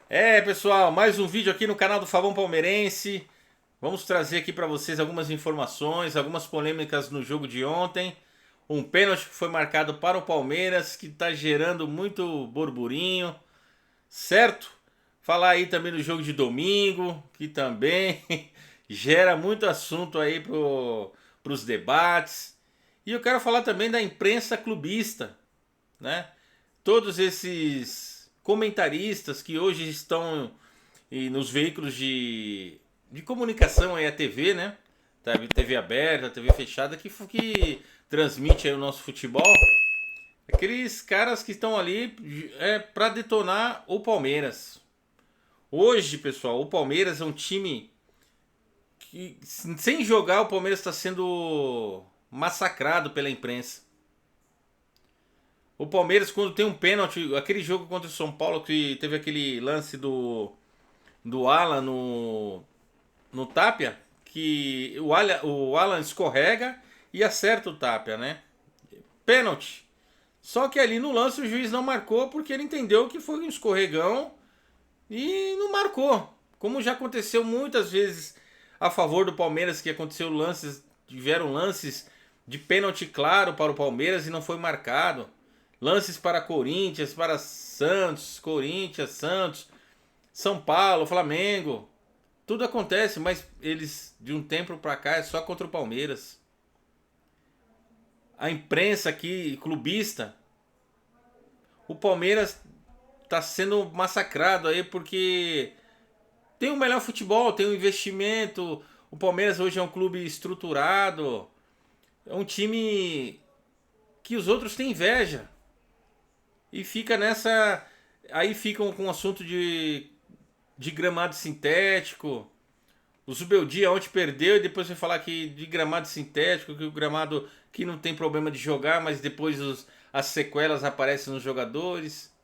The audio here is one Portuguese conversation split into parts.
Pessoal, mais um vídeo aqui no canal do Fabão Palmeirense. Vamos trazer aqui para vocês algumas informações, algumas polêmicas no jogo de ontem. Um pênalti que foi marcado para o Palmeiras, que está gerando muito burburinho, certo? Falar aí também do jogo de domingo, que também gera muito assunto aí para os debates. E eu quero falar também da imprensa clubista, né? Todos esses comentaristas que hoje estão nos veículos de comunicação, aí a TV, né? TV aberta, TV fechada, que transmite aí o nosso futebol. Aqueles caras que estão ali para detonar o Palmeiras. Hoje, pessoal, o Palmeiras é um time que, sem jogar, o Palmeiras está sendo massacrado pela imprensa. O Palmeiras, quando tem um pênalti, aquele jogo contra o São Paulo, que teve aquele lance do Alan no Tapia, que o Alan escorrega e acerta o Tapia, né? Pênalti. Só que ali no lance o juiz não marcou porque ele entendeu que foi um escorregão e não marcou. Como já aconteceu muitas vezes a favor do Palmeiras, que aconteceu tiveram lances de pênalti claro para o Palmeiras e não foi marcado. Lances para Corinthians, para Santos, Corinthians, Santos, São Paulo, Flamengo. Tudo acontece, mas eles de um tempo para cá é só contra o Palmeiras. A imprensa aqui, clubista, o Palmeiras está sendo massacrado aí porque tem o melhor futebol, tem o investimento. O Palmeiras hoje é um clube estruturado, é um time que os outros têm inveja. E fica nessa. Aí ficam com o assunto de gramado sintético. O Zubeldia ontem perdeu e depois vai falar que de gramado sintético, que o gramado que não tem problema de jogar, mas depois as sequelas aparecem nos jogadores.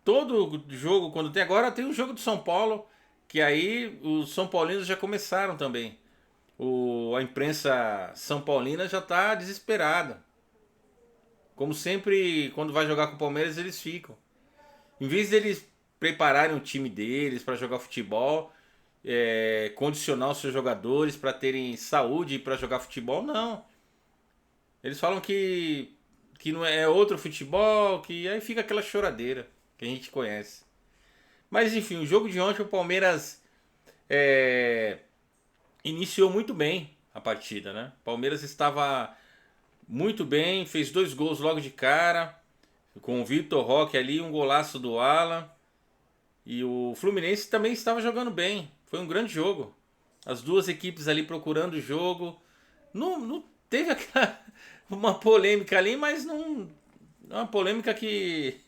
Todo jogo, quando tem agora, tem o jogo do São Paulo, que aí os São Paulinos já começaram também. A imprensa São Paulina já está desesperada. Como sempre, quando vai jogar com o Palmeiras, eles ficam. Em vez deles prepararem o time deles para jogar futebol, condicionar os seus jogadores para terem saúde para jogar futebol, não. Eles falam que não é outro futebol, que aí fica aquela choradeira que a gente conhece. Mas enfim, o jogo de ontem o Palmeiras é, iniciou muito bem a partida, né? O Palmeiras estava muito bem, fez 2 gols logo de cara, com o Vitor Roque ali, um golaço do Alan. E o Fluminense também estava jogando bem. Foi um grande jogo. As duas equipes ali procurando o jogo. Não teve aquela uma polêmica ali, mas não é uma polêmica que,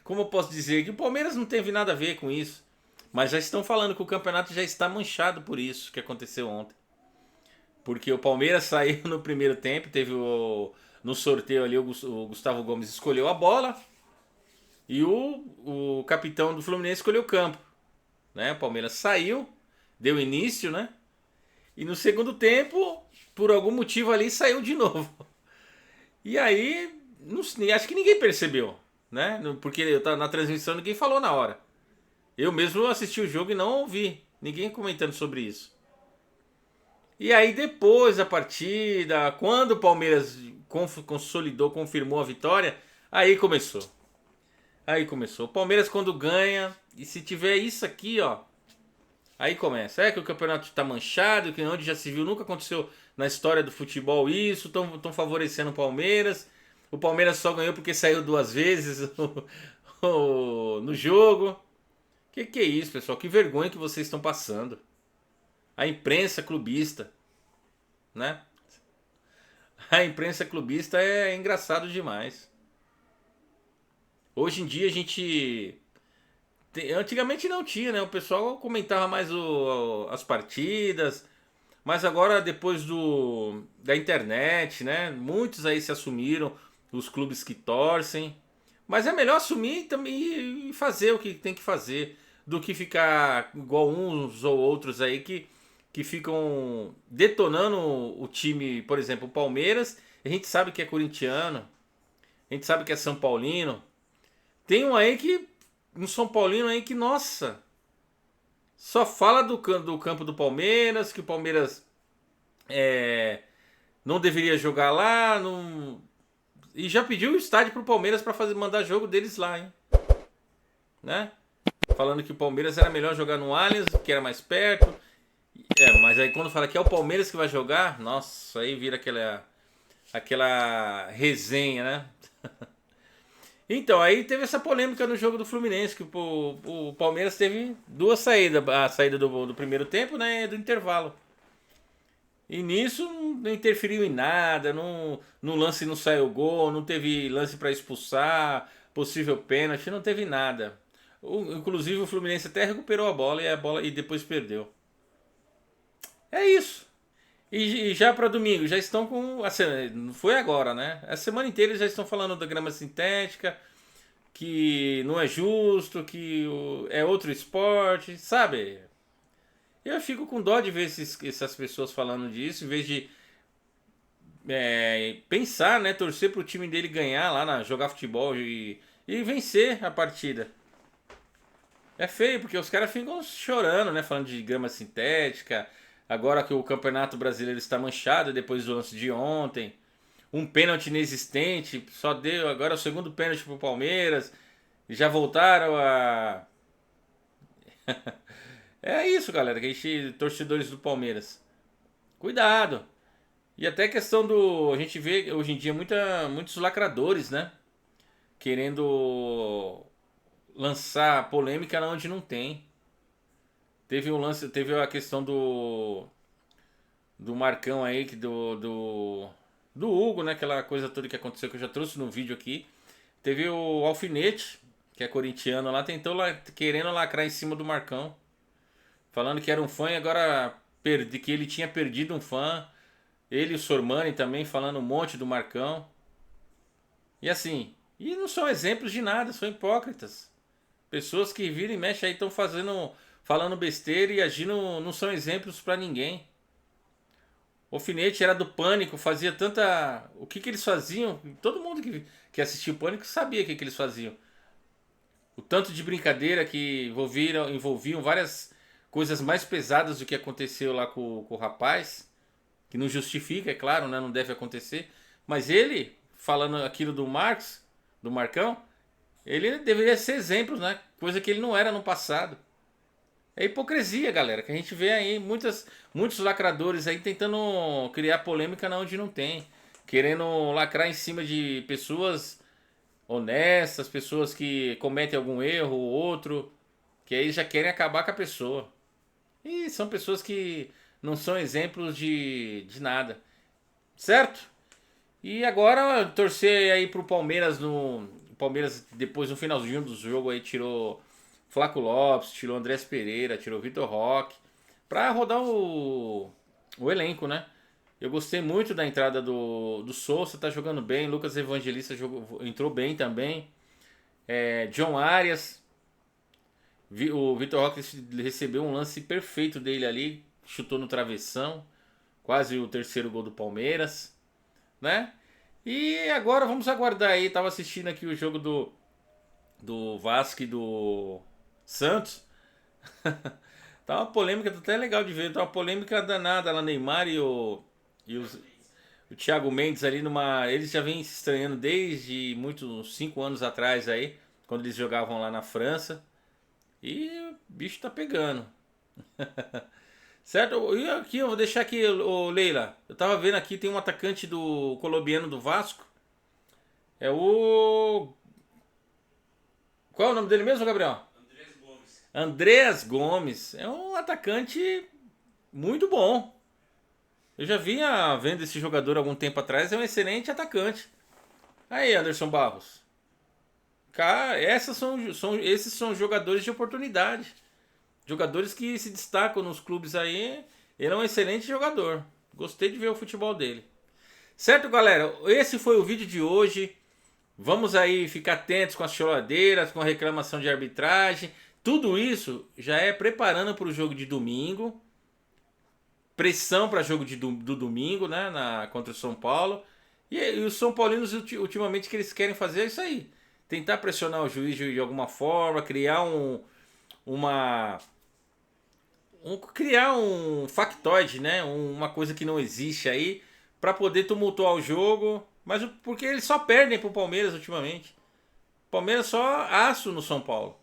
como eu posso dizer, que o Palmeiras não teve nada a ver com isso. Mas já estão falando que o campeonato já está manchado por isso que aconteceu ontem. Porque o Palmeiras saiu no primeiro tempo, no sorteio ali o Gustavo Gomes escolheu a bola e o capitão do Fluminense escolheu o campo, né? O Palmeiras saiu, deu início, né? E no segundo tempo, por algum motivo ali, saiu de novo. E aí, não, acho que ninguém percebeu, né? Porque eu tava na transmissão, ninguém falou na hora. Eu mesmo assisti o jogo e não ouvi ninguém comentando sobre isso. E aí depois da partida, quando o Palmeiras consolidou, confirmou a vitória, aí começou. Aí começou. O Palmeiras quando ganha, e se tiver isso aqui, ó, aí começa. É que o campeonato tá manchado, que onde já se viu, nunca aconteceu na história do futebol isso, estão favorecendo o Palmeiras. O Palmeiras só ganhou porque saiu 2 vezes no jogo. Que é isso, pessoal? Que vergonha que vocês estão passando. A imprensa clubista, né? A imprensa clubista é engraçado demais. Hoje em dia a gente. Antigamente não tinha, né? O pessoal comentava mais as partidas. Mas agora, depois da internet, né? Muitos aí se assumiram, os clubes que torcem. Mas é melhor assumir também e fazer o que tem que fazer do que ficar igual uns ou outros aí que ficam detonando o time, por exemplo, o Palmeiras. A gente sabe que é corintiano, a gente sabe que é São Paulino. Tem um aí que um São Paulino aí que, nossa, só fala do campo do Palmeiras, que o Palmeiras não deveria jogar lá, não... e já pediu o estádio pro Palmeiras para mandar jogo deles lá, hein? Né? Falando que o Palmeiras era melhor jogar no Allianz, que era mais perto. Mas aí quando fala que é o Palmeiras que vai jogar, nossa, aí vira aquela resenha, né? Então, aí teve essa polêmica no jogo do Fluminense, que o Palmeiras teve duas saídas. A saída do primeiro tempo, né, e do intervalo. E nisso não interferiu em nada, no lance não saiu gol, não teve lance para expulsar, possível pênalti, não teve nada. Inclusive o Fluminense até recuperou a bola e depois perdeu. É isso. E já para domingo, já estão com. Não foi agora, né? A semana inteira eles já estão falando da grama sintética, que não é justo, que é outro esporte, sabe? Eu fico com dó de ver essas pessoas falando disso, em vez de pensar, né? Torcer pro time dele ganhar lá, jogar futebol e vencer a partida. É feio, porque os caras ficam chorando, né? Falando de grama sintética. Agora que o Campeonato Brasileiro está manchado depois do lance de ontem. Um pênalti inexistente. Só deu agora o segundo pênalti pro Palmeiras. Já voltaram a. É isso, galera. Que a gente, torcedores do Palmeiras. Cuidado. E até questão do. A gente vê hoje em dia muitos lacradores, né? Querendo lançar polêmica onde não tem. Teve um lance, teve a questão do Marcão aí, do Hugo, né? Aquela coisa toda que aconteceu que eu já trouxe no vídeo aqui. Teve o Alfinete, que é corintiano lá, tentou lá, querendo lacrar em cima do Marcão. Falando que era um fã e agora que ele tinha perdido um fã. Ele e o Sormani também falando um monte do Marcão. E assim, e não são exemplos de nada, são hipócritas. Pessoas que viram e mexem aí estão falando besteira e agindo, não são exemplos pra ninguém. O Alfinete era do Pânico, fazia tanta. O que eles faziam? Todo mundo que assistiu o Pânico sabia o que eles faziam. O tanto de brincadeira que envolviam várias coisas mais pesadas do que aconteceu lá com o rapaz. Que não justifica, é claro, né? Não deve acontecer. Mas ele, falando aquilo do Marcão, ele deveria ser exemplo, né? Coisa que ele não era no passado. É hipocrisia, galera, que a gente vê aí muitos lacradores aí tentando criar polêmica onde não tem. Querendo lacrar em cima de pessoas honestas, pessoas que cometem algum erro ou outro, que aí já querem acabar com a pessoa. E são pessoas que não são exemplos de nada. Certo? E agora torcer aí pro Palmeiras no. O Palmeiras depois no finalzinho do jogo aí tirou Flaco Lopes, tirou Andrés Pereira, tirou Vitor Roque. Pra rodar o elenco, né? Eu gostei muito da entrada do Souza, tá jogando bem. Lucas Evangelista entrou bem também. John Arias. O Vitor Roque recebeu um lance perfeito dele ali. Chutou no travessão. Quase o terceiro gol do Palmeiras. Né? E agora vamos aguardar aí. Tava assistindo aqui o jogo do Vasco e do Santos. Tá uma polêmica, tá até legal de ver. Tá uma polêmica danada lá, Neymar o Thiago Mendes ali numa. Eles já vêm se estranhando desde muitos 5 anos atrás aí, quando eles jogavam lá na França. E o bicho tá pegando. Certo? E aqui, eu vou deixar aqui, Leila. Eu tava vendo aqui, tem um atacante do colombiano do Vasco. É o. Qual é o nome dele mesmo, Gabriel? Andreas Gomes. É um atacante muito bom. Eu já vinha vendo esse jogador há algum tempo atrás. É um excelente atacante. Aí, Anderson Barros. Cara, esses são jogadores de oportunidade. Jogadores que se destacam nos clubes aí. Ele é um excelente jogador. Gostei de ver o futebol dele. Certo, galera? Esse foi o vídeo de hoje. Vamos aí ficar atentos com as choradeiras, com a reclamação de arbitragem. Tudo isso já é preparando para o jogo de domingo. Pressão para jogo do domingo, né? Contra o São Paulo. E os São Paulinos, ultimamente, que eles querem fazer é isso aí. tentar pressionar o juiz de alguma forma, criar uma criar um factoide, né? Uma coisa que não existe aí para poder tumultuar o jogo, mas porque eles só perdem pro Palmeiras ultimamente. O Palmeiras só aço no São Paulo.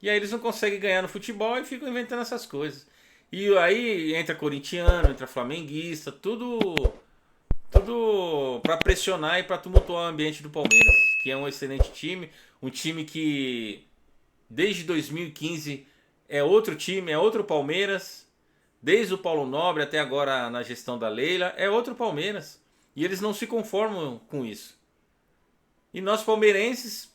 E aí eles não conseguem ganhar no futebol e ficam inventando essas coisas. E aí entra corintiano, entra flamenguista, tudo para pressionar e para tumultuar o ambiente do Palmeiras, que é um excelente time, um time que desde 2015 é outro time, é outro Palmeiras, desde o Paulo Nobre até agora na gestão da Leila, é outro Palmeiras. E eles não se conformam com isso. E nós palmeirenses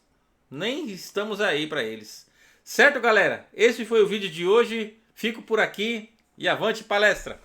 nem estamos aí para eles. Certo, galera? Esse foi o vídeo de hoje. Fico por aqui e avante palestra!